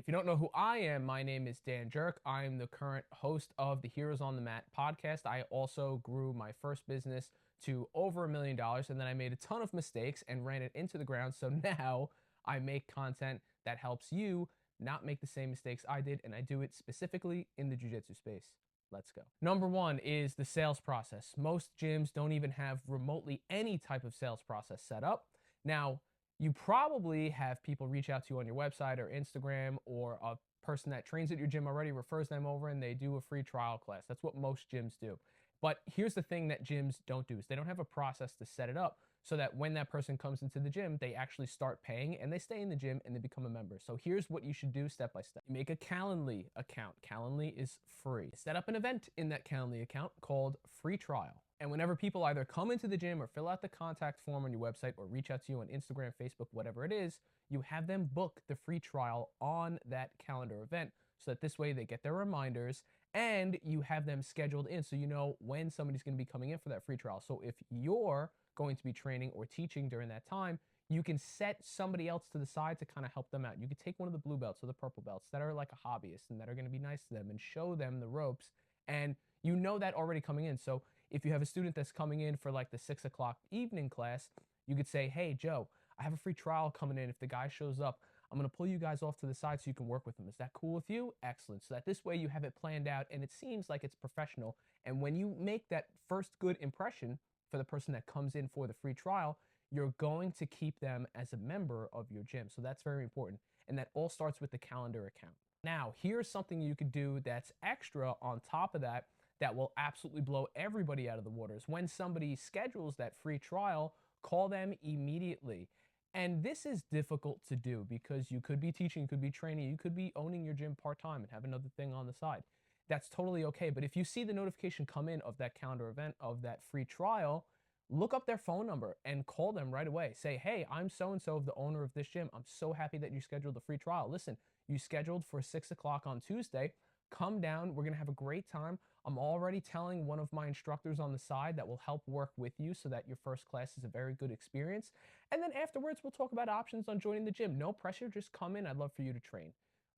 If you don't know who I am, my name is Dan Jerk. I'm the current host of the Heroes on the Mat podcast. I also grew my first business to over $1 million, and then I made a ton of mistakes and ran it into the ground. So now I make content that helps you not make the same mistakes I did, and I do it specifically in the Jiu Jitsu space. Let's go. Number one is the sales process. Most gyms don't even have remotely any type of sales process set up. Now, you probably have people reach out to you on your website or Instagram, or a person that trains at your gym already refers them over and they do a free trial class. That's what most gyms do. But here's the thing that gyms don't do is they don't have a process to set it up so that when that person comes into the gym, they actually start paying and they stay in the gym and they become a member. So here's what you should do step by step. You make a Calendly account. Calendly is free. Set up an event in that Calendly account called free trial. And whenever people either come into the gym or fill out the contact form on your website or reach out to you on Instagram, Facebook, whatever it is, you have them book the free trial on that calendar event so that this way they get their reminders and you have them scheduled in so you know when somebody's going to be coming in for that free trial. So if you're going to be training or teaching during that time, you can set somebody else to the side to kind of help them out. You could take one of the blue belts or the purple belts that are like a hobbyist and that are going to be nice to them and show them the ropes. And you know that already coming in. So if you have a student that's coming in for like the 6 o'clock evening class, you could say, hey, Joe, I have a free trial coming in. If the guy shows up, I'm going to pull you guys off to the side so you can work with them. Is that cool with you? Excellent. So that this way you have it planned out and it seems like it's professional. And when you make that first good impression for the person that comes in for the free trial, you're going to keep them as a member of your gym. So that's very important. And that all starts with the calendar account. Now, here's something you could do that's extra on top of that that will absolutely blow everybody out of the waters. When somebody schedules that free trial, call them immediately. And this is difficult to do because you could be teaching, you could be training, you could be owning your gym part-time and have another thing on the side. That's totally okay. But if you see the notification come in of that calendar event, of that free trial, look up their phone number and call them right away. Say, hey, I'm so-and-so, the owner of this gym. I'm so happy that you scheduled the free trial. Listen, you scheduled for 6 o'clock on Tuesday. Come down. We're going to have a great time. I'm already telling one of my instructors on the side that will help work with you so that your first class is a very good experience. And then afterwards, we'll talk about options on joining the gym. No pressure. Just come in. I'd love for you to train.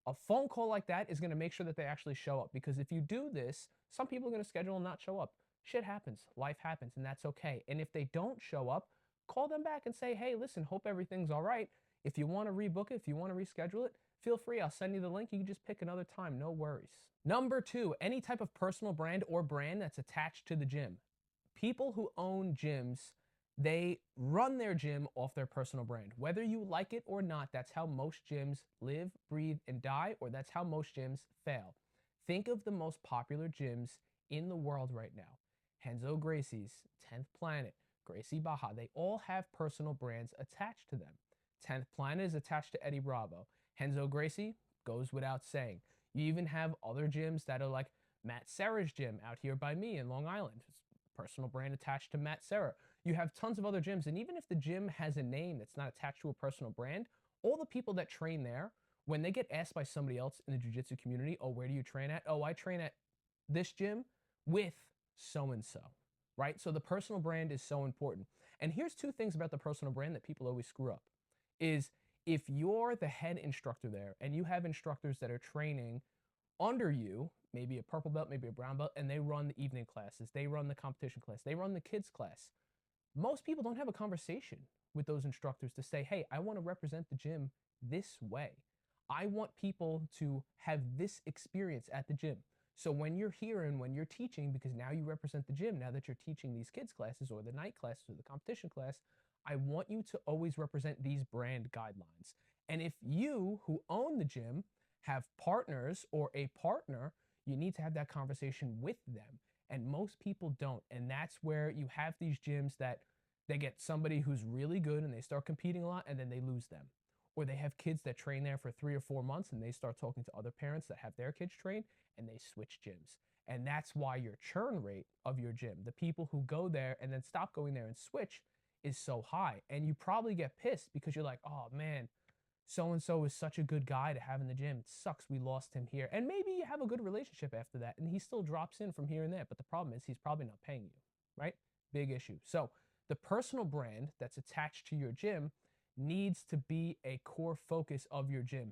A phone call like that is going to make sure that they actually show up, because if you do this, some people are going to schedule and not show up. Shit happens. Life happens, and that's okay. And if they don't show up, call them back and say, hey, listen, hope everything's all right. If you want to rebook it, if you want to reschedule it, feel free. I'll send you the link. You can just pick another time. No worries. Number two, any type of personal brand or brand that's attached to the gym. People who own gyms, they run their gym off their personal brand. Whether you like it or not, that's how most gyms live, breathe, and die, or that's how most gyms fail. Think of the most popular gyms in the world right now. Renzo Gracie's, 10th Planet, Gracie Baja, they all have personal brands attached to them. 10th Planet is attached to Eddie Bravo. Renzo Gracie goes without saying. You even have other gyms that are like Matt Serra's gym out here by me in Long Island. It's a personal brand attached to Matt Serra. You have tons of other gyms, and even if the gym has a name that's not attached to a personal brand, all the people that train there, when they get asked by somebody else in the jiu-jitsu community, oh, where do you train at? Oh, I train at this gym with so-and-so, right? So the personal brand is so important. And here's two things about the personal brand that people always screw up is if you're the head instructor there and you have instructors that are training under you, maybe a purple belt, maybe a brown belt, and they run the evening classes, they run the competition class, they run the kids class, most people don't have a conversation with those instructors to say, hey, I want to represent the gym this way. I want people to have this experience at the gym. So when you're here and when you're teaching, because now you represent the gym, now that you're teaching these kids classes or the night classes or the competition class, I want you to always represent these brand guidelines. And if you who own the gym have partners or a partner, you need to have that conversation with them. And most people don't. And that's where you have these gyms that they get somebody who's really good and they start competing a lot and then they lose them. Or they have kids that train there for 3 or 4 months and they start talking to other parents that have their kids train and they switch gyms. And that's why your churn rate of your gym, the people who go there and then stop going there and switch, is so high. And you probably get pissed because you're like, oh man, so-and-so is such a good guy to have in the gym. It sucks we lost him here. And maybe you have a good relationship after that and he still drops in from here and there. But the problem is he's probably not paying you, right? Big issue. So the personal brand that's attached to your gym needs to be a core focus of your gym.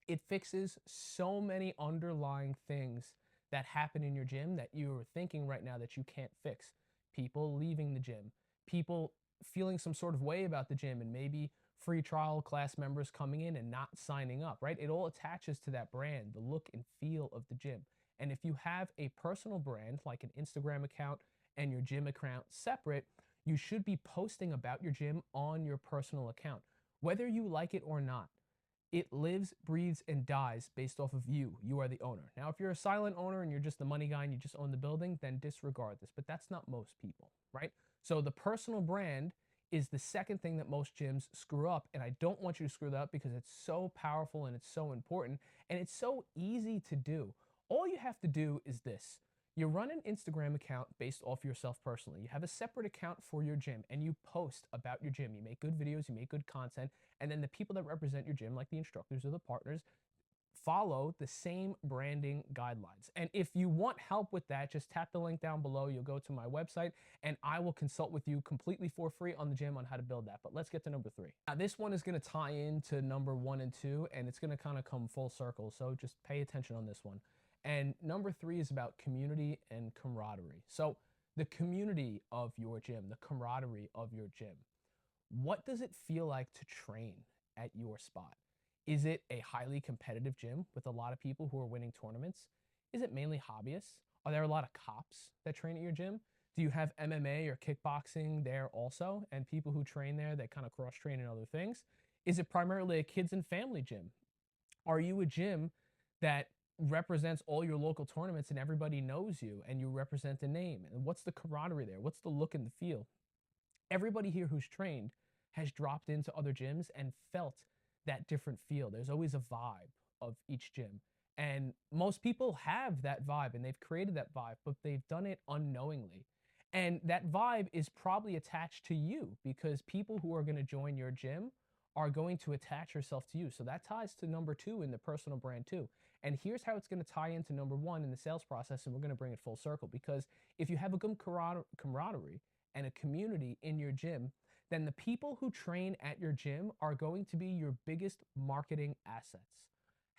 It fixes so many underlying things that happen in your gym that you're thinking right now that you can't fix. People leaving the gym, people feeling some sort of way about the gym, and maybe free trial class members coming in and not signing up, right? It all attaches to that brand, the look and feel of the gym. And if you have a personal brand like an Instagram account and your gym account separate, you should be posting about your gym on your personal account, whether you like it or not. It lives, breathes, and dies based off of you. You are the owner. Now, if you're a silent owner and you're just the money guy and you just own the building, then disregard this. But that's not most people, right? So the personal brand is the second thing that most gyms screw up. And I don't want you to screw that up because it's so powerful and it's so important and it's so easy to do. All you have to do is this. You run an Instagram account based off yourself personally. You have a separate account for your gym and you post about your gym. You make good videos, you make good content, and then the people that represent your gym, like the instructors or the partners, follow the same branding guidelines. And if you want help with that, just tap the link down below. You'll go to my website and I will consult with you completely for free on the gym on how to build that. But let's get to number 3. Now, this one is going to tie into number 1 and 2, and it's going to kind of come full circle. So just pay attention on this one. And number 3 is about community and camaraderie. So the community of your gym, the camaraderie of your gym. What does it feel like to train at your spot? Is it a highly competitive gym with a lot of people who are winning tournaments? Is it mainly hobbyists? Are there a lot of cops that train at your gym? Do you have MMA or kickboxing there also, and people who train there that kind of cross-train in other things? Is it primarily a kids and family gym? Are you a gym that represents all your local tournaments and everybody knows you and you represent a name? And what's the camaraderie there? What's the look and the feel? Everybody here who's trained has dropped into other gyms and felt that different feel. There's always a vibe of each gym. And most people have that vibe and they've created that vibe, but they've done it unknowingly. And that vibe is probably attached to you because people who are going to join your gym are going to attach yourself to you. So that ties to number 2 in the personal brand too. And here's how it's going to tie into number 1 in the sales process. And we're going to bring it full circle because if you have a good camaraderie and a community in your gym, then the people who train at your gym are going to be your biggest marketing assets.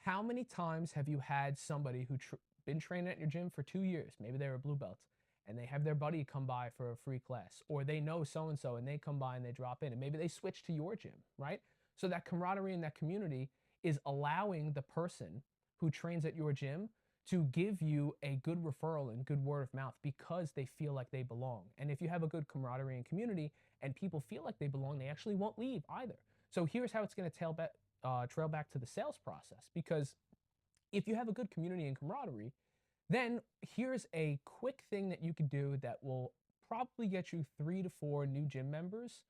How many times have you had somebody who been training at your gym for 2 years? Maybe they're a blue belt and they have their buddy come by for a free class, or they know so-and-so and they come by and they drop in and maybe they switch to your gym, right? So that camaraderie and that community is allowing the person who trains at your gym to give you a good referral and good word of mouth because they feel like they belong. And if you have a good camaraderie and community and people feel like they belong, they actually won't leave either. So here's how it's going to trail back to the sales process, because if you have a good community and camaraderie, then here's a quick thing that you could do that will probably get you 3 to 4 new gym members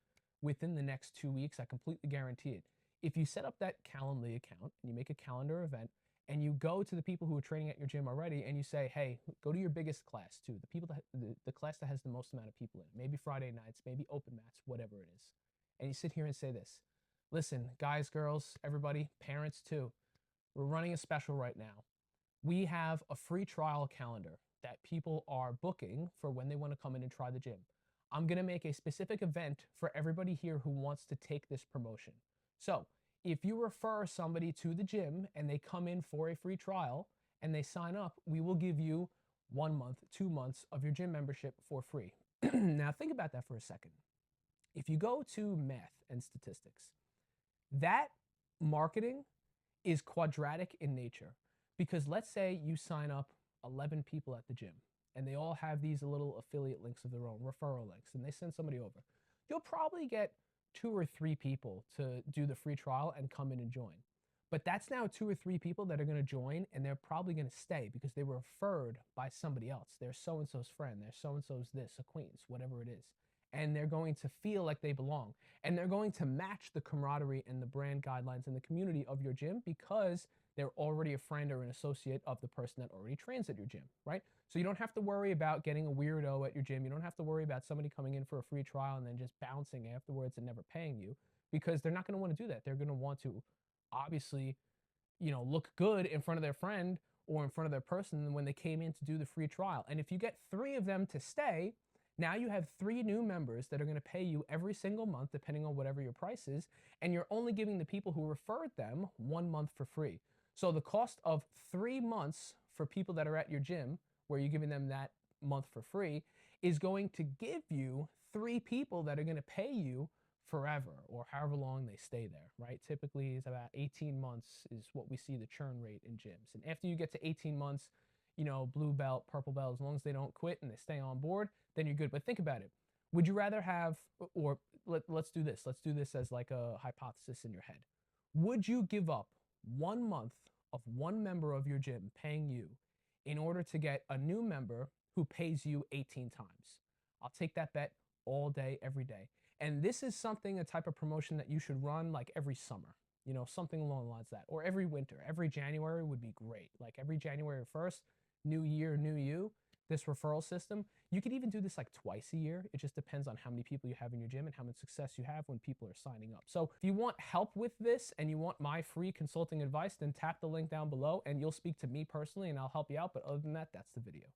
within the next 2 weeks. I completely guarantee it. If you set up that Calendly account and you make a calendar event and you go to the people who are training at your gym already and you say, hey, go to your biggest class too, the people that the class that has the most amount of people in it, maybe Friday nights, maybe open mats, whatever it is. And you sit here and say this: listen, guys, girls, everybody, parents too, we're running a special right now. We have a free trial calendar that people are booking for when they want to come in and try the gym. I'm going to make a specific event for everybody here who wants to take this promotion. So if you refer somebody to the gym and they come in for a free trial and they sign up, we will give you 1 month, 2 months of your gym membership for free. Now think about that for a second. If you go to math and statistics, that marketing is quadratic in nature. Because let's say you sign up 11 people at the gym and they all have these little affiliate links of their own, referral links, and they send somebody over. You'll probably get 2 or 3 people to do the free trial and come in and join. But that's now 2 or 3 people that are going to join, and they're probably going to stay because they were referred by somebody else. They're so-and-so's friend, they're so-and-so's this, acquaintance, whatever it is. And they're going to feel like they belong. And they're going to match the camaraderie and the brand guidelines and the community of your gym because they're already a friend or an associate of the person that already trains at your gym, right? So you don't have to worry about getting a weirdo at your gym. You don't have to worry about somebody coming in for a free trial and then just bouncing afterwards and never paying you, because they're not going to want to do that. They're going to want to obviously, look good in front of their friend or in front of their person when they came in to do the free trial. And if you get 3 of them to stay, now you have 3 new members that are going to pay you every single month, depending on whatever your price is, and you're only giving the people who referred them 1 month for free. So the cost of 3 months for people that are at your gym, where you're giving them that month for free, is going to give you 3 people that are going to pay you forever or however long they stay there, right? Typically, it's about 18 months is what we see the churn rate in gyms. And after you get to 18 months, blue belt, purple belt, as long as they don't quit and they stay on board, then you're good. But think about it. Would you rather have, or let's do this. Let's do this as like a hypothesis in your head. Would you give up 1 month of one member of your gym paying you in order to get a new member who pays you 18 times? I'll take that bet all day, every day. And this is something, a type of promotion that you should run like every summer, something along the lines of that, or every winter. Every January would be great. Like every January 1st, new year, new you, this referral system. You could even do this like twice a year. It just depends on how many people you have in your gym and how much success you have when people are signing up. So if you want help with this and you want my free consulting advice, then tap the link down below and you'll speak to me personally and I'll help you out. But other than that, that's the video.